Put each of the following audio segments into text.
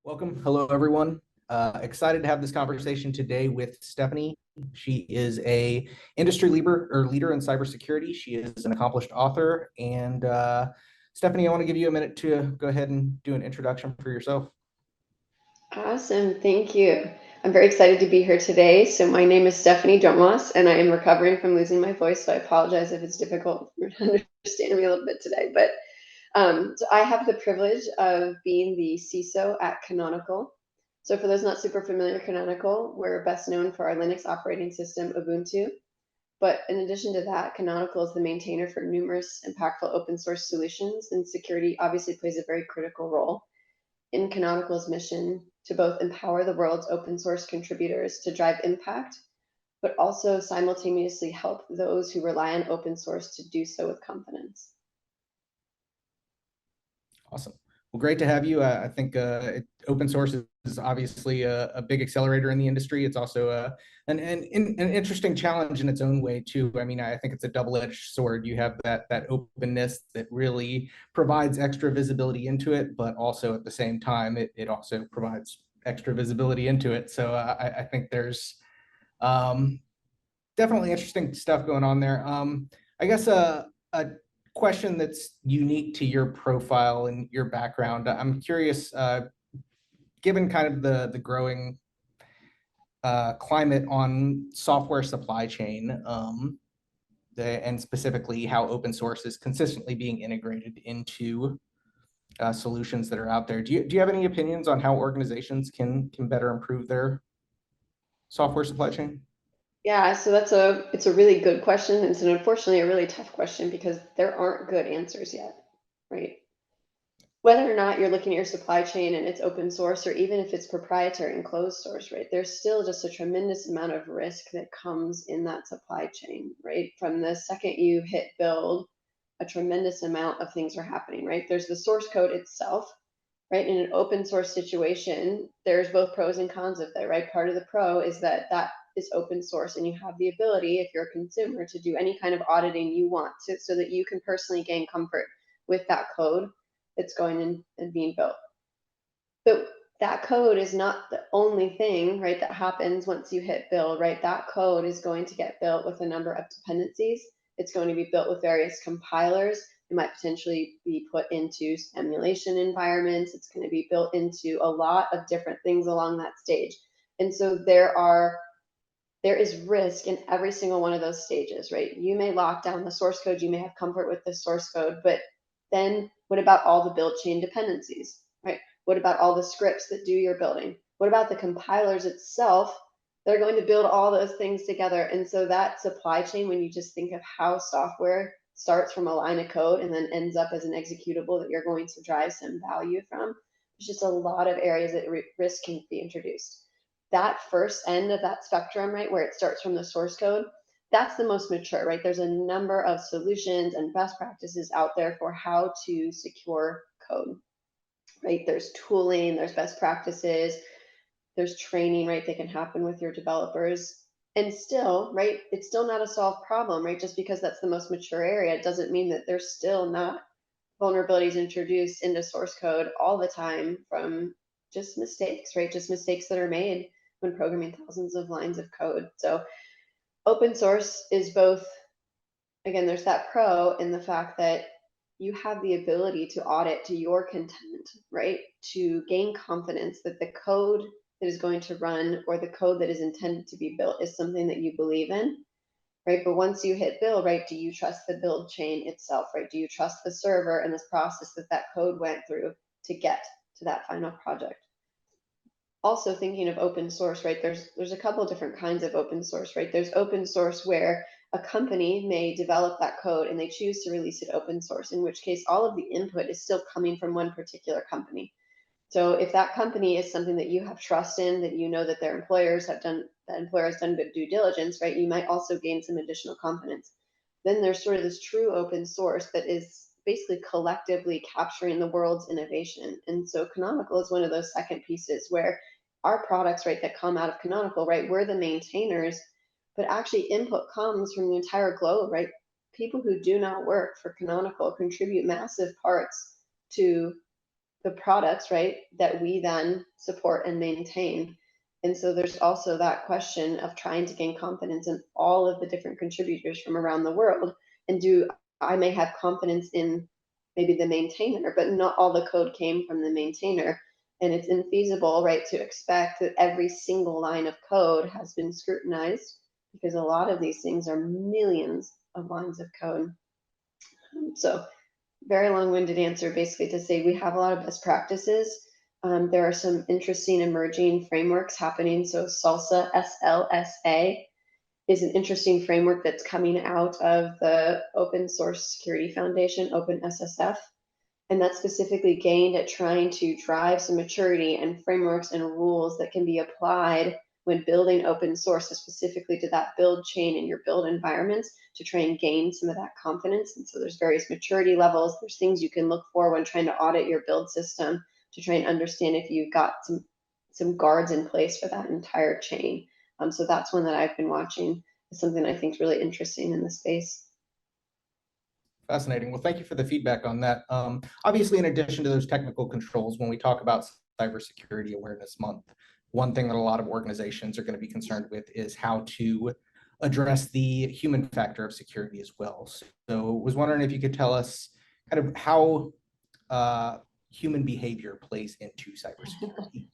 Welcome. Hello, everyone. Excited to have this conversation today with Stephanie. She is a industry leader in cybersecurity. She is an accomplished author. And Stephanie, I want to give you a minute to go ahead and do an introduction for yourself. Awesome. Thank you. I'm very excited to be here today. So my name is Stephanie Drumloss, and I am recovering from losing my voice. So I apologize if it's difficult for you to understand me a little bit today. But so I have the privilege of being the CISO at Canonical. So for those not super familiar, Canonical, we're best known for our Linux operating system, Ubuntu. But in addition to that, Canonical is the maintainer for numerous impactful open source solutions, and security obviously plays a very critical role in Canonical's mission to both empower the world's open source contributors to drive impact, but also simultaneously help those who rely on open source to do so with confidence. Awesome. Well, great to have you. I think open source is obviously a big accelerator in the industry. It's also an interesting challenge in its own way too. I mean, I think it's a double-edged sword. You have that openness that really provides extra visibility into it, but also at the same time, it also provides extra visibility into it. So I think there's definitely interesting stuff going on there. I guess a question that's unique to your profile and your background. I'm curious, given kind of the growing climate on software supply chain, and specifically how open source is consistently being integrated into solutions that are out there. Do you have any opinions on how organizations can better improve their software supply chain? Yeah, so it's a really good question. It's unfortunately a really tough question because there aren't good answers yet, right? Whether or not you're looking at your supply chain and it's open source, or even if it's proprietary and closed source, right, there's still just a tremendous amount of risk that comes in that supply chain, right? From the second you hit build, a tremendous amount of things are happening, right? There's the source code itself, right? In an open source situation, there's both pros and cons of that, right? Part of the pro is that that is open source and you have the ability, if you're a consumer, to do any kind of auditing you want to, so that you can personally gain comfort with that code that's going in and being built. But that code is not the only thing, right, that happens once you hit build, right? That code is going to get built with a number of dependencies. It's going to be built with various compilers. It might potentially be put into emulation environments. It's going to be built into a lot of different things along that stage. And so there is risk in every single one of those stages, right? You may lock down the source code, you may have comfort with the source code, but then what about all the build chain dependencies, right? What about all the scripts that do your building? What about the compilers itself? They're going to build all those things together. And so that supply chain, when you just think of how software starts from a line of code and then ends up as an executable that you're going to drive some value from, there's just a lot of areas that risk can be introduced. That first end of that spectrum, right, where it starts from the source code, that's the most mature, right? There's a number of solutions and best practices out there for how to secure code, right? There's tooling, there's best practices, there's training, right, that can happen with your developers. And still, right, it's still not a solved problem, right? Just because that's the most mature area doesn't mean that there's still not vulnerabilities introduced into source code all the time from just mistakes, right? Just mistakes that are made when programming thousands of lines of code. So open source is both, again, there's that pro in the fact that you have the ability to audit to your content, right? To gain confidence that the code that is going to run or the code that is intended to be built is something that you believe in, right? But once you hit build, right, do you trust the build chain itself, right? Do you trust the server and this process that that code went through to get to that final project? Also thinking of open source, right, there's a couple of different kinds of open source, right? There's open source where a company may develop that code and they choose to release it open source, in which case all of the input is still coming from one particular company. So if that company is something that you have trust in, that you know that their employers have done, that employer has done good due diligence, right, you might also gain some additional confidence. Then there's sort of this true open source that is basically collectively capturing the world's innovation. And so Canonical is one of those second pieces where our products, right, that come out of Canonical, right, we're the maintainers, but actually input comes from the entire globe, right? People who do not work for Canonical contribute massive parts to the products, right, that we then support and maintain. And so there's also that question of trying to gain confidence in all of the different contributors from around the world. And do I may have confidence in maybe the maintainer, but not all the code came from the maintainer. And it's infeasible, right, to expect that every single line of code has been scrutinized, because a lot of these things are millions of lines of code. So very long-winded answer, basically to say we have a lot of best practices. There are some interesting emerging frameworks happening. So SLSA, SLSA, is an interesting framework that's coming out of the Open Source Security Foundation, OpenSSF. And that's specifically gained at trying to drive some maturity and frameworks and rules that can be applied when building open source, specifically to that build chain in your build environments, to try and gain some of that confidence. And so there's various maturity levels. There's things you can look for when trying to audit your build system to try and understand if you've got some guards in place for that entire chain. So that's one that I've been watching. It's something I think is really interesting in the space. Fascinating. Well, thank you for the feedback on that. Obviously, in addition to those technical controls, when we talk about Cybersecurity Awareness Month, one thing that a lot of organizations are going to be concerned with is how to address the human factor of security as well. So I was wondering if you could tell us kind of how human behavior plays into cybersecurity.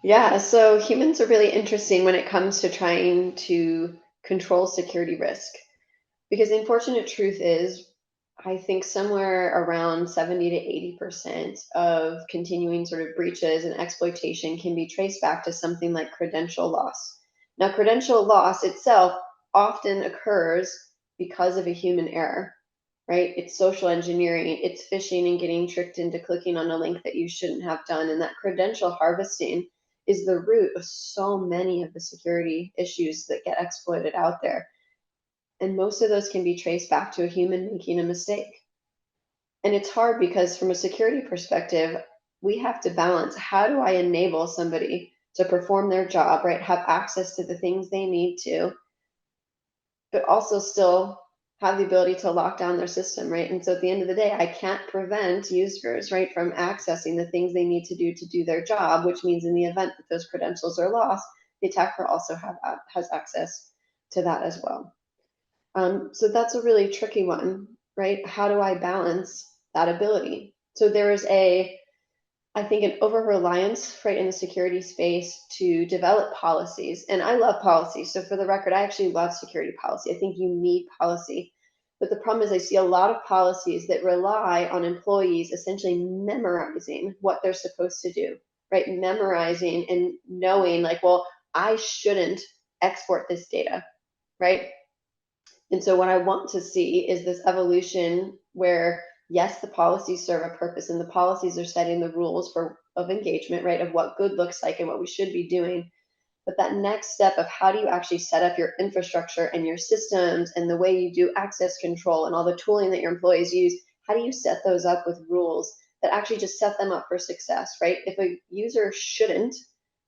Yeah, so humans are really interesting when it comes to trying to control security risk. Because the unfortunate truth is, I think somewhere around 70 to 80% of continuing sort of breaches and exploitation can be traced back to something like credential loss. Now, credential loss itself often occurs because of a human error, right? It's social engineering, it's phishing and getting tricked into clicking on a link that you shouldn't have done. And that credential harvesting is the root of so many of the security issues that get exploited out there. And most of those can be traced back to a human making a mistake. And it's hard because, from a security perspective, we have to balance, how do I enable somebody to perform their job, right? Have access to the things they need to, but also still have the ability to lock down their system, right? And so at the end of the day, I can't prevent users, right, from accessing the things they need to do their job, which means in the event that those credentials are lost, the attacker also has access to that as well. So that's a really tricky one, right? How do I balance that ability? So there is I think, an over reliance, right, in the security space to develop policies. And I love policy. So for the record, I actually love security policy. I think you need policy. But the problem is, I see a lot of policies that rely on employees essentially memorizing what they're supposed to do, right? Memorizing and knowing, like, well, I shouldn't export this data, right? And so what I want to see is this evolution where, yes, the policies serve a purpose, and the policies are setting the rules of engagement, right? Of what good looks like and what we should be doing. But that next step of, how do you actually set up your infrastructure and your systems and the way you do access control and all the tooling that your employees use, how do you set those up with rules that actually just set them up for success, right? If a user shouldn't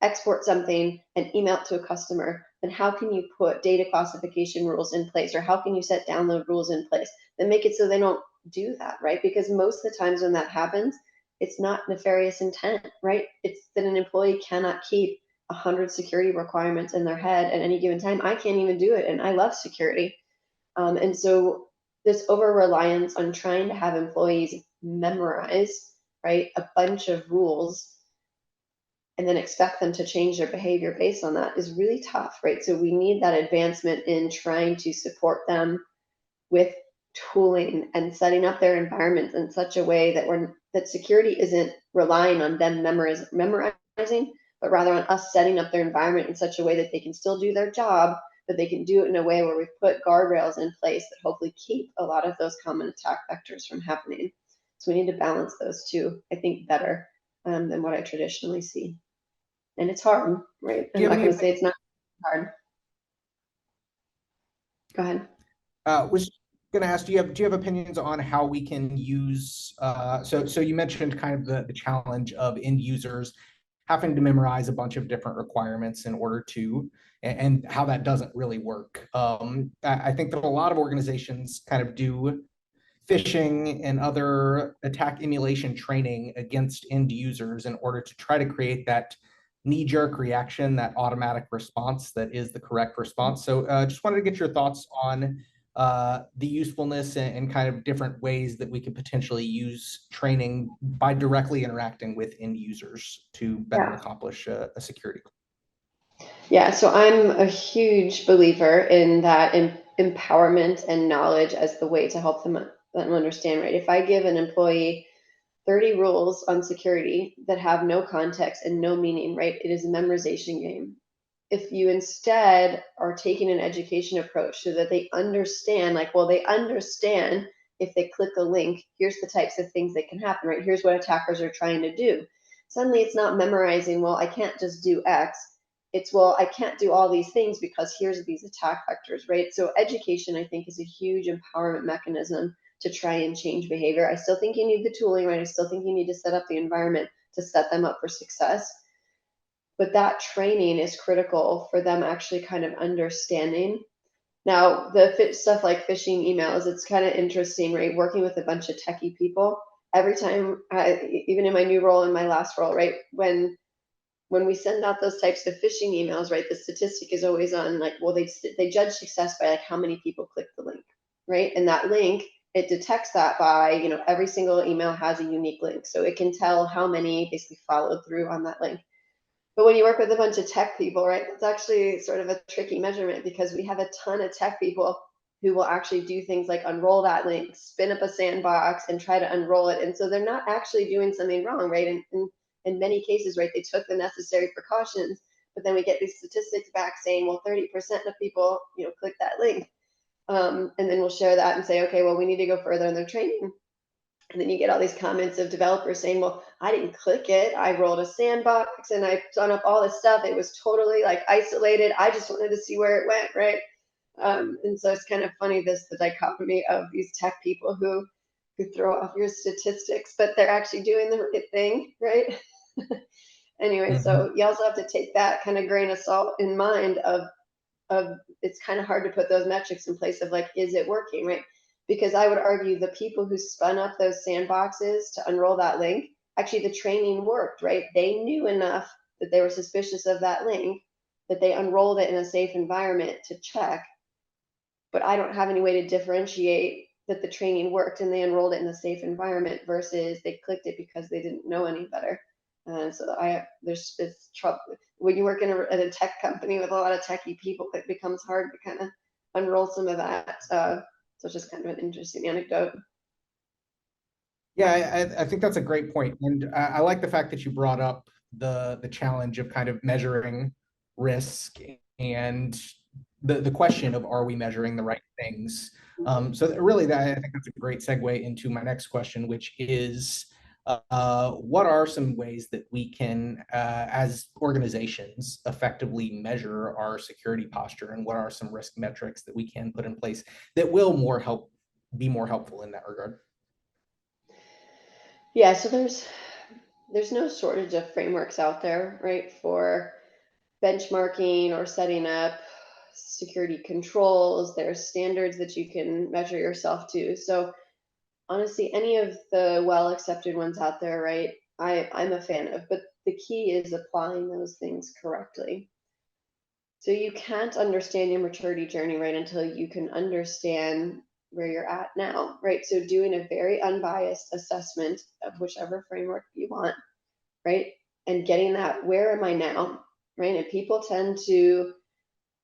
export something and email it to a customer, then how can you put data classification rules in place, or how can you set download rules in place that make it so they don't do that, right? Because most of the times when that happens, it's not nefarious intent, right? It's that an employee cannot keep 100 security requirements in their head at any given time. I can't even do it, and I love security. And so this over reliance on trying to have employees memorize, right, a bunch of rules and then expect them to change their behavior based on that is really tough, right? So we need that advancement in trying to support them with tooling and setting up their environments in such a way that security isn't relying on them memorizing, but rather on us setting up their environment in such a way that they can still do their job, but they can do it in a way where we've put guardrails in place that hopefully keep a lot of those common attack vectors from happening. So we need to balance those two, I think, better than what I traditionally see. And it's hard, right? Do I'm you not have going any to say it's not hard. Go ahead. was going to ask, do you have opinions on how we can use, so you mentioned kind of the challenge of end users having to memorize a bunch of different requirements in order to, and how that doesn't really work. I think that a lot of organizations kind of do phishing and other attack emulation training against end users in order to try to create that knee-jerk reaction, that automatic response that is the correct response. So just wanted to get your thoughts on the usefulness and kind of different ways that we could potentially use training by directly interacting with end users to better accomplish a security. Yeah, so I'm a huge believer in that empowerment and knowledge as the way to help them understand, right? If I give an employee 30 rules on security that have no context and no meaning, right? It is a memorization game. If you instead are taking an education approach so that they understand, like, well, they understand if they click a link, here's the types of things that can happen, right? Here's what attackers are trying to do. Suddenly it's not memorizing, well, I can't just do X. It's, well, I can't do all these things because here's these attack vectors, right? So education, I think, is a huge empowerment mechanism to try and change behavior. I still think you need the tooling, right? I still think you need to set up the environment to set them up for success. But that training is critical for them actually kind of understanding. Now, the stuff like phishing emails, it's kind of interesting, right? Working with a bunch of techie people. Every time, even in my new role, in my last role, right? When we send out those types of phishing emails, right, the statistic is always on, like, well, they judge success by like how many people click the link, right? And that link, it detects that by, every single email has a unique link. So it can tell how many basically followed through on that link. But when you work with a bunch of tech people, right, that's actually sort of a tricky measurement because we have a ton of tech people who will actually do things like unroll that link, spin up a sandbox, and try to unroll it. And so they're not actually doing something wrong, right? And in many cases, right, they took the necessary precautions, but then we get these statistics back saying, well, 30% of people, click that link. And then we'll share that and say, okay, well, we need to go further in their training. And then you get all these comments of developers saying, well, I didn't click it. I rolled a sandbox and I done up all this stuff. It was totally like isolated. I just wanted to see where it went, right? And so it's kind of funny, the dichotomy of these tech people who throw off your statistics, but they're actually doing the right thing, right? Anyway, so you also have to take that kind of grain of salt in mind of it's kind of hard to put those metrics in place of like, is it working, right? Because I would argue the people who spun up those sandboxes to unroll that link, actually the training worked, right? They knew enough that they were suspicious of that link that they unrolled it in a safe environment to check. But I don't have any way to differentiate that the training worked and they enrolled it in a safe environment versus they clicked it because they didn't know any better. So there's trouble when you work in a tech company with a lot of techie people. It becomes hard to kind of unroll some of that. So it's just kind of an interesting anecdote. Yeah, I think that's a great point, and I like the fact that you brought up the challenge of kind of measuring risk and the question of are we measuring the right things. So really, I think that's a great segue into my next question, which is what are some ways that we can, as organizations, effectively measure our security posture, and what are some risk metrics that we can put in place that will be more helpful in that regard? Yeah, so there's no shortage of frameworks out there, right, for benchmarking or setting up security controls. There's standards that you can measure yourself to. So honestly, any of the well accepted ones out there, right, I'm a fan of, but the key is applying those things correctly. So you can't understand your maturity journey, right, until you can understand where you're at now, right? So doing a very unbiased assessment of whichever framework you want, right? And getting that, where am I now, right? And people tend to,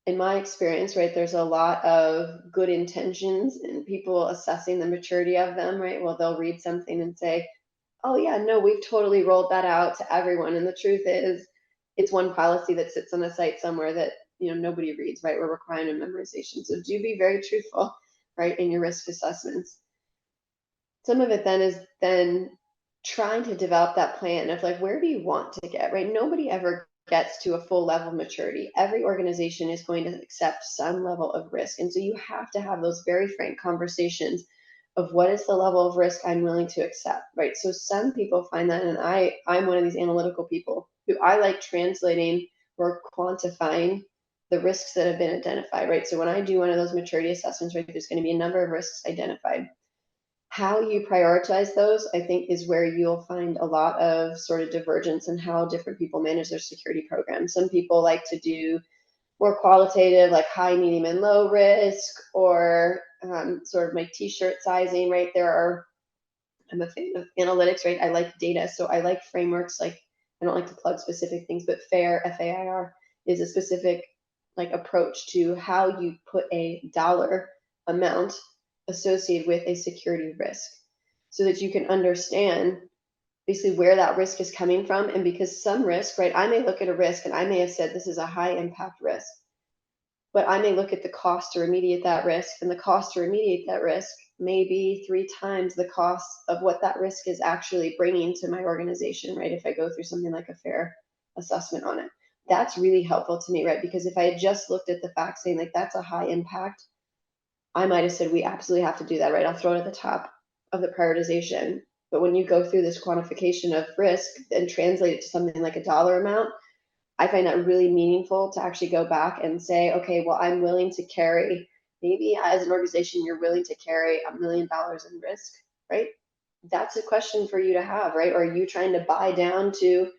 in my experience, right, there's a lot of good intentions and people assessing the maturity of them, right? Well, they'll read something and say, oh yeah, no, we've totally rolled that out to everyone. And the truth is, it's one policy that sits on a site somewhere that nobody reads, right? We're requiring a memorization. So do be very truthful, right, in your risk assessments. Some of it then is then trying to develop that plan of like, where do you want to get, right? Nobody ever gets to a full level of maturity. Every organization is going to accept some level of risk. And so you have to have those very frank conversations of what is the level of risk I'm willing to accept, right? So some people find that, and I'm one of these analytical people who I like translating or quantifying the risks that have been identified, right? So when I do one of those maturity assessments, right, there's going to be a number of risks identified. How you prioritize those, I think, is where you'll find a lot of sort of divergence in how different people manage their security programs. Some people like to do more qualitative, like high, medium, and low risk, or sort of like t-shirt sizing, right? I'm a fan of analytics, right? I like data, so I like frameworks. Like, I don't like to plug specific things, but FAIR, FAIR, is a specific like approach to how you put a dollar amount associated with a security risk, so that you can understand basically where that risk is coming from. And because some risk, right, I may look at a risk and I may have said this is a high impact risk, but I may look at the cost to remediate that risk, and the cost to remediate that risk may be 3 times the cost of what that risk is actually bringing to my organization, right? If I go through something like a FAIR assessment on it, that's really helpful to me, right? Because if I had just looked at the facts saying like that's a high impact, I might have said we absolutely have to do that, right? I'll throw it at the top of the prioritization. But when you go through this quantification of risk and translate it to something like a dollar amount, I find that really meaningful to actually go back and say, okay, well, I'm willing to carry, maybe as an organization, you're willing to carry $1 million in risk, right? That's a question for you to have, right? Or are you trying to buy down to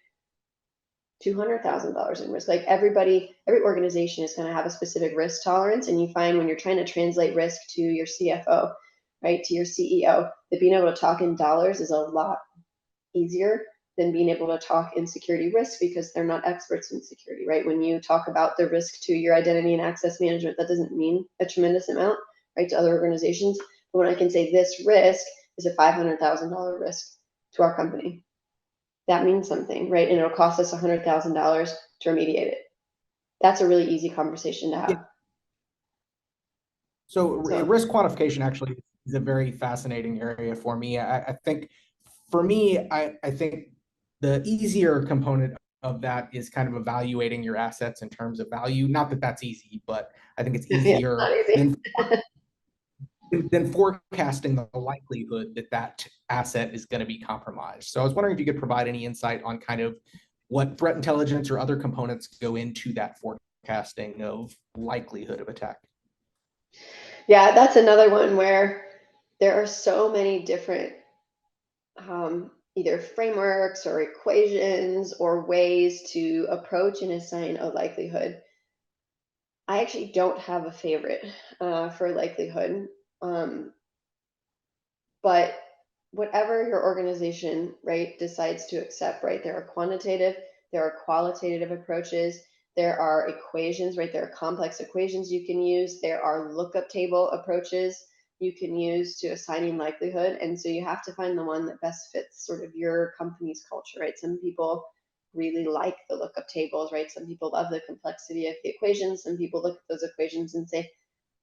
$200,000 in risk? Like every organization is going to have a specific risk tolerance. And you find when you're trying to translate risk to your CFO, right, to your CEO, that being able to talk in dollars is a lot easier than being able to talk in security risk, because they're not experts in security, right? When you talk about the risk to your identity and access management, that doesn't mean a tremendous amount, right, to other organizations. But when I can say this risk is a $500,000 risk to our company, that means something, right? And it'll cost us $100,000 to remediate it. That's a really easy conversation to Yeah. have. So So risk quantification actually is a very fascinating area for me. I think for me, I think the easier component of that is kind of evaluating your assets in terms of value. Not that that's easy, but I think it's yeah, not easier easy. than forecasting the likelihood that that asset is going to be compromised. So I was wondering if you could provide any insight on kind of what threat intelligence or other components go into that forecasting of likelihood of attack. Yeah, that's another one where there are so many different either frameworks or equations or ways to approach and assign a likelihood. I actually don't have a favorite for likelihood, um, but whatever your organization, right, decides to accept, right, there are quantitative, there are qualitative approaches, there are equations, right, there are complex equations you can use, there are lookup table approaches you can use to assigning likelihood. And so you have to find the one that best fits sort of your company's culture, right? Some people really like the lookup tables, right? Some people love the complexity of the equations. Some people look at those equations and say,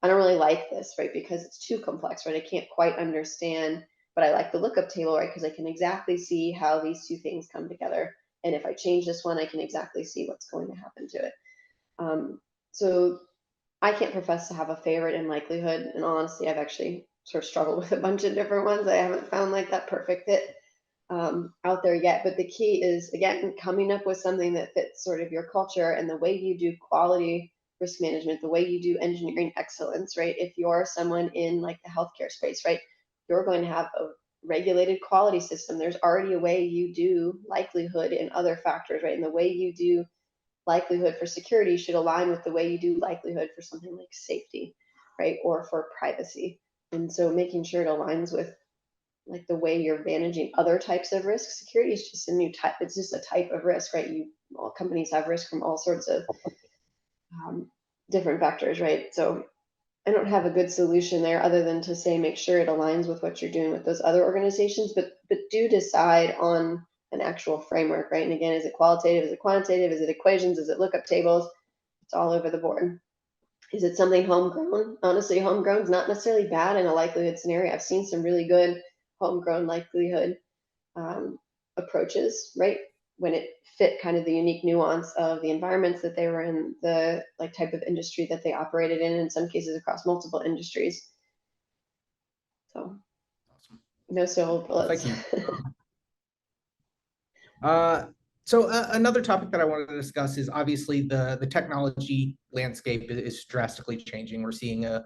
I don't really like this, right? Because it's too complex, right? I can't quite understand, but I like the lookup table, right? Because I can exactly see how these two things come together. And if I change this one, I can exactly see what's going to happen to it. So I can't profess to have a favorite in likelihood. And honestly, I've actually sort of struggled with a bunch of different ones. I haven't found like that perfect fit out there yet. But the key is, again, coming up with something that fits sort of your culture and the way you do quality risk management, the way you do engineering excellence, right? If you're someone in like the healthcare space, right, you're going to have a regulated quality system. There's already a way you do likelihood and other factors, right? And the way you do likelihood for security should align with the way you do likelihood for something like safety, right? Or for privacy. And so making sure it aligns with like the way you're managing other types of risk. Security is just a new type. It's just a type of risk, right? All companies have risk from all sorts of different vectors, right? So I don't have a good solution there other than to say make sure it aligns with what you're doing with those other organizations, but do decide on an actual framework, right? And again, is it qualitative? Is it quantitative? Is it equations? Is it lookup tables? It's all over the board. Is it something homegrown? Honestly, homegrown is not necessarily bad in a likelihood scenario. I've seen some really good homegrown likelihood approaches, right? When it fit kind of the unique nuance of the environments that they were in, the like type of industry that they operated in some cases across multiple industries. So no silver Well, bullets. thank you. Uh, another topic that I wanted to discuss is obviously the technology landscape is drastically changing. We're seeing a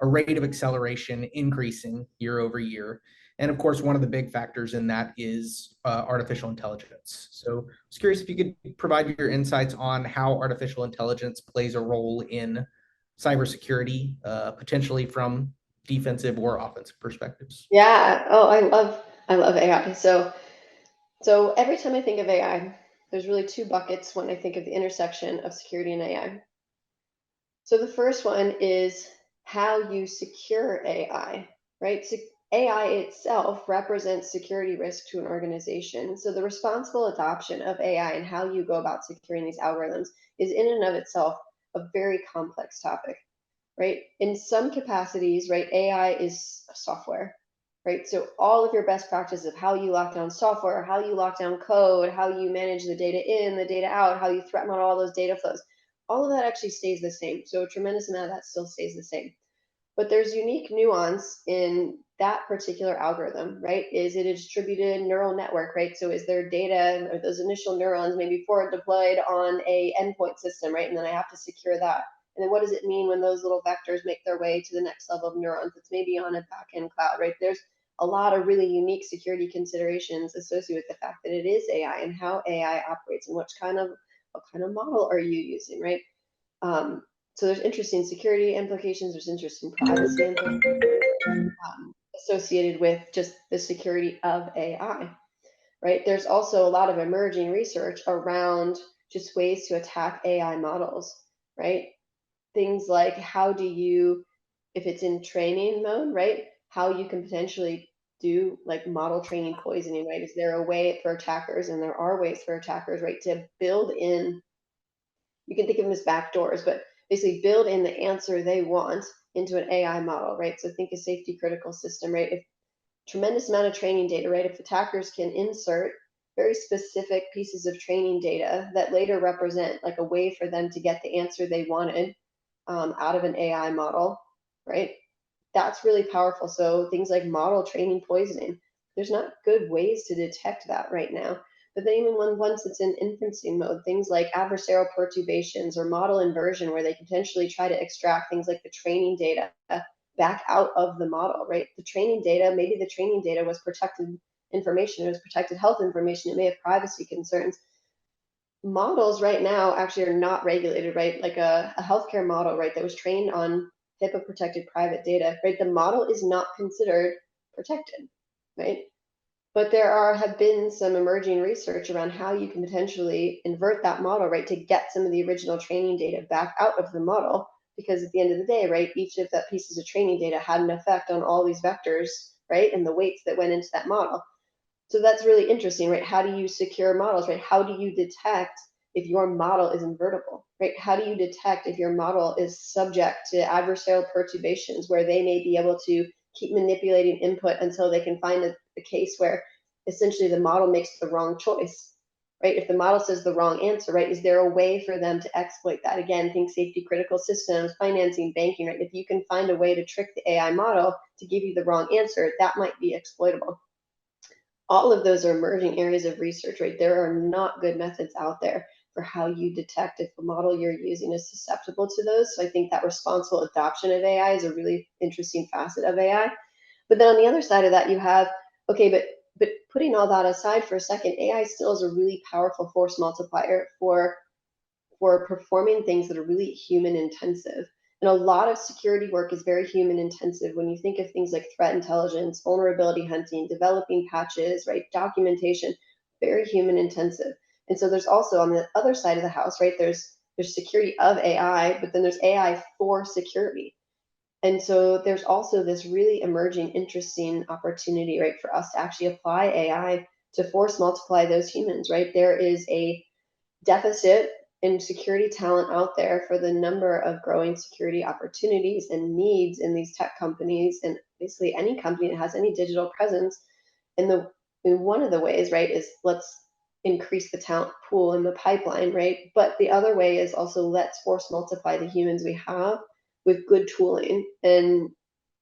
rate of acceleration increasing year over year. And of course, one of the big factors in that is artificial intelligence. So I was curious if you could provide your insights on how artificial intelligence plays a role in cybersecurity, potentially from defensive or offensive perspectives. Yeah. Oh, I love AI. So every time I think of AI, there's really two buckets when I think of the intersection of security and AI. So the first one is how you secure AI, right? So AI itself represents security risk to an organization. So the responsible adoption of AI and how you go about securing these algorithms is in and of itself a very complex topic, right? In some capacities, right, AI is software, right? So all of your best practices of how you lock down software, how you lock down code, how you manage the data in, the data out, how you threat model all those data flows, all of that actually stays the same. So a tremendous amount of that still stays the same. But there's unique nuance in that particular algorithm, right? Is it a distributed neural network, right? So is there data or those initial neurons maybe forward deployed on a endpoint system, right? And then I have to secure that. And then what does it mean when those little vectors make their way to the next level of neurons? It's maybe on a backend cloud, right? There's a lot of really unique security considerations associated with the fact that it is AI and how AI operates and what kind of model are you using, right? So there's interesting security implications, there's interesting privacy implications associated with just the security of AI, right? There's also a lot of emerging research around just ways to attack AI models, right? Things like how do you, if it's in training mode, right? How you can potentially do like model training poisoning, right? Is there a way for attackers, and there are ways for attackers, right, to build in, you can think of them as backdoors, but basically build in the answer they want into an AI model, right? So think a safety critical system, right? If tremendous amount of training data, right? If attackers can insert very specific pieces of training data that later represent like a way for them to get the answer they wanted out of an AI model, right? That's really powerful. So things like model training poisoning, there's not good ways to detect that right now. But then even once it's in inferencing mode, things like adversarial perturbations or model inversion, where they can potentially try to extract things like the training data back out of the model, right? The training data, maybe the training data was protected information, it was protected health information, it may have privacy concerns. Models right now actually are not regulated, right? Like a healthcare model, right, that was trained on HIPAA protected private data, right? The model is not considered protected, right? But have been some emerging research around how you can potentially invert that model, right, to get some of the original training data back out of the model. Because at the end of the day, right, each of that pieces of training data had an effect on all these vectors, right, and the weights that went into that model. So that's really interesting, right? How do you secure models, right? How do you detect if your model is invertible, right? How do you detect if your model is subject to adversarial perturbations where they may be able to keep manipulating input until they can find a case where essentially the model makes the wrong choice, right? If the model says the wrong answer, right, is there a way for them to exploit that? Again, think safety critical systems, financing, banking, right? If you can find a way to trick the AI model to give you the wrong answer, that might be exploitable. All of those are emerging areas of research, right? There are not good methods out there for how you detect if the model you're using is susceptible to those. So I think that responsible adoption of AI is a really interesting facet of AI. But then on the other side of that, you have, okay, but putting all that aside for a second, AI still is a really powerful force multiplier for performing things that are really human intensive. And a lot of security work is very human intensive. When you think of things like threat intelligence, vulnerability hunting, developing patches, right, documentation, very human intensive. And so there's also on the other side of the house, right, there's security of AI, but then there's AI for security. And so there's also this really emerging, interesting opportunity, right, for us to actually apply AI to force multiply those humans, right? There is a deficit in security talent out there for the number of growing security opportunities and needs in these tech companies and basically any company that has any digital presence. And one of the ways, right, is let's increase the talent pool in the pipeline, right? But the other way is also let's force multiply the humans we have with good tooling. And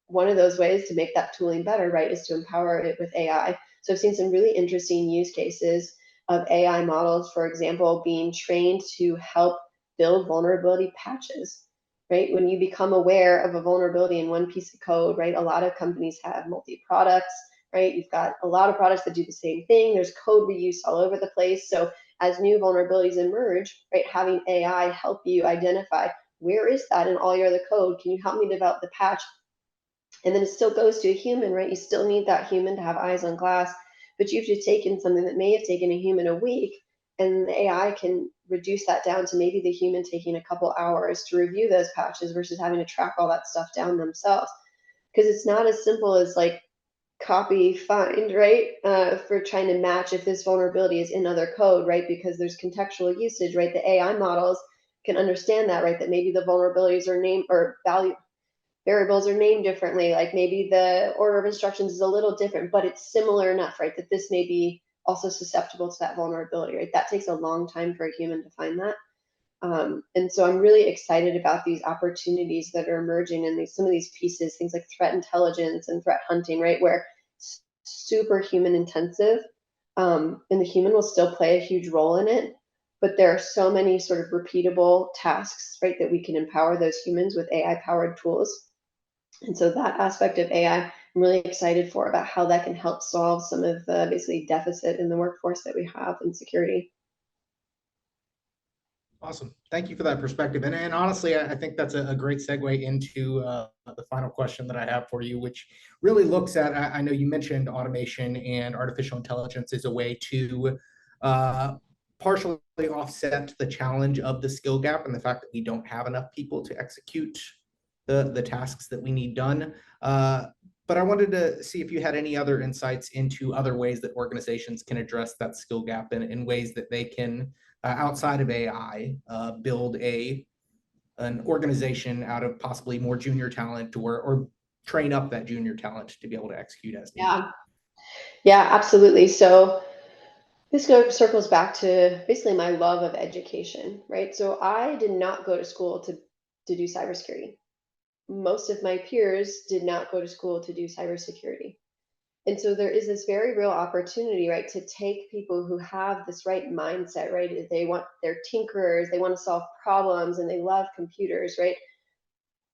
one of those ways to make that tooling better, right, is to empower it with AI. So I've seen some really interesting use cases of AI models, for example, being trained to help build vulnerability patches, right? When you become aware of a vulnerability in one piece of code, right, a lot of companies have multi-products, right? You've got a lot of products that do the same thing. There's code reuse all over the place. So as new vulnerabilities emerge, right, having AI help you identify where is that in all your other code? Can you help me develop the patch? And then it still goes to a human, right? You still need that human to have eyes on glass, but you've just taken something that may have taken a human a week, and the AI can reduce that down to maybe the human taking a couple hours to review those patches versus having to track all that stuff down themselves. Because it's not as simple as like copy find, right? For trying to match if this vulnerability is in other code, right? Because there's contextual usage, right? The AI models can understand that, right? That maybe the vulnerabilities are named or value variables are named differently. Like maybe the order of instructions is a little different, but it's similar enough, right? That this may be also susceptible to that vulnerability, right? That takes a long time for a human to find that. And so I'm really excited about these opportunities that are emerging in some of these pieces, things like threat intelligence and threat hunting, right? Where it's super human intensive, and the human will still play a huge role in it. But there are so many sort of repeatable tasks, right, that we can empower those humans with AI powered tools. And so that aspect of AI, I'm really excited for about how that can help solve some of the basically deficit in the workforce that we have in security. Awesome. Thank you for that perspective. And honestly, I think that's a great segue into the final question that I have for you, which really looks at, I know you mentioned automation and artificial intelligence as a way to partially offset the challenge of the skill gap and the fact that we don't have enough people to execute the tasks that we need done. But I wanted to see if you had any other insights into other ways that organizations can address that skill gap in ways that they can outside of AI, build an organization out of possibly more junior talent or train up that junior talent to be able to execute as needed. Yeah, yeah, absolutely. So this circles back to basically my love of education, right? So I did not go to school to do cybersecurity. Most of my peers did not go to school to do cybersecurity. And so there is this very real opportunity, right, to take people who have this right mindset, right? They're tinkerers, they want to solve problems, and they love computers, right?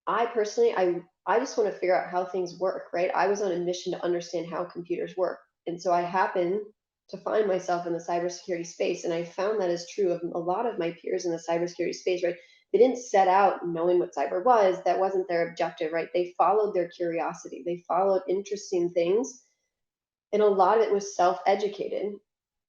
I personally, I just want to figure out how things work, right? I was on a mission to understand how computers work. And so I happen to find myself in the cybersecurity space. And I found that is true of a lot of my peers in the cybersecurity space, right? They didn't set out knowing what cyber was. That wasn't their objective, right? They followed their curiosity. They followed interesting things. And a lot of it was self-educated.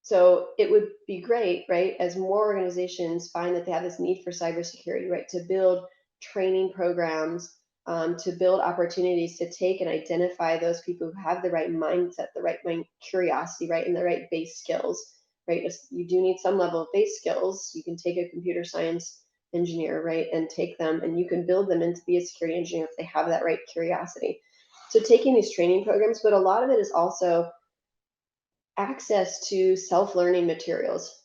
So it would be great, right, as more organizations find that they have this need for cybersecurity, right, to build training programs, to build opportunities to take and identify those people who have the right mindset, the right curiosity, right, and the right base skills, right. You do need some level of base skills. You can take a computer science engineer, right, and take them, and you can build them into be a security engineer if they have that right curiosity. So taking these training programs, but a lot of it is also access to self-learning materials.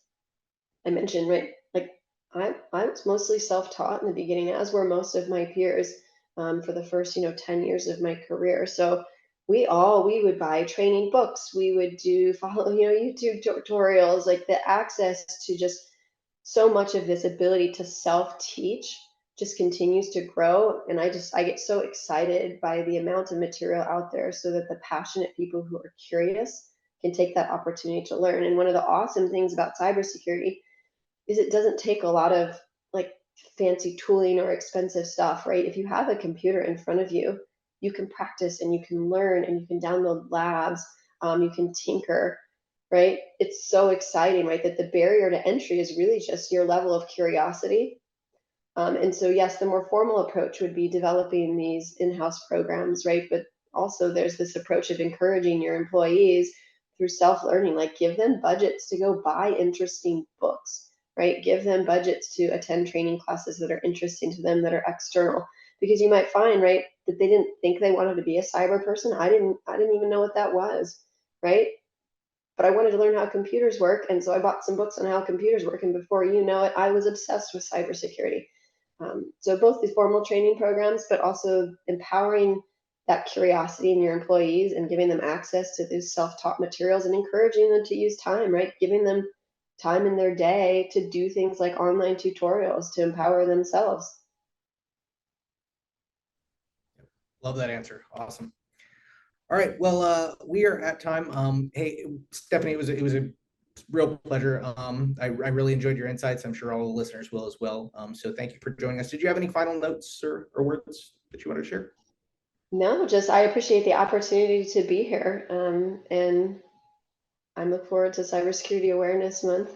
I mentioned, right, like I was mostly self-taught in the beginning, as were most of my peers, for the first 10 years of my career. So we would buy training books, we would do follow YouTube tutorials, like the access to just so much of this ability to self-teach just continues to grow. And I get so excited by the amount of material out there so that the passionate people who are curious can take that opportunity to learn. And one of the awesome things about cybersecurity is it doesn't take a lot of like fancy tooling or expensive stuff, right? If you have a computer in front of you, you can practice and you can learn and you can download labs, you can tinker, right? It's so exciting, right? That the barrier to entry is really just your level of curiosity. And so, yes, the more formal approach would be developing these in-house programs, right? But also there's this approach of encouraging your employees through self-learning, like give them budgets to go buy interesting books, right? Give them budgets to attend training classes that are interesting to them, that are external. Because you might find, right, that they didn't think they wanted to be a cyber person. I didn't even know what that was, right? But I wanted to learn how computers work. And so I bought some books on how computers work. And before you know it, I was obsessed with cybersecurity. So both these formal training programs, but also empowering that curiosity in your employees and giving them access to these self-taught materials and encouraging them to use time, right? Giving them time in their day to do things like online tutorials to empower themselves. Love that answer. Awesome. All right. Well, we are at time. Hey, Stephanie, it was a real pleasure. I really enjoyed your insights. I'm sure all the listeners will as well. So thank you for joining us. Did you have any final notes or words that you want to share? No, just I appreciate the opportunity to be here, and I look forward to Cybersecurity Awareness Month.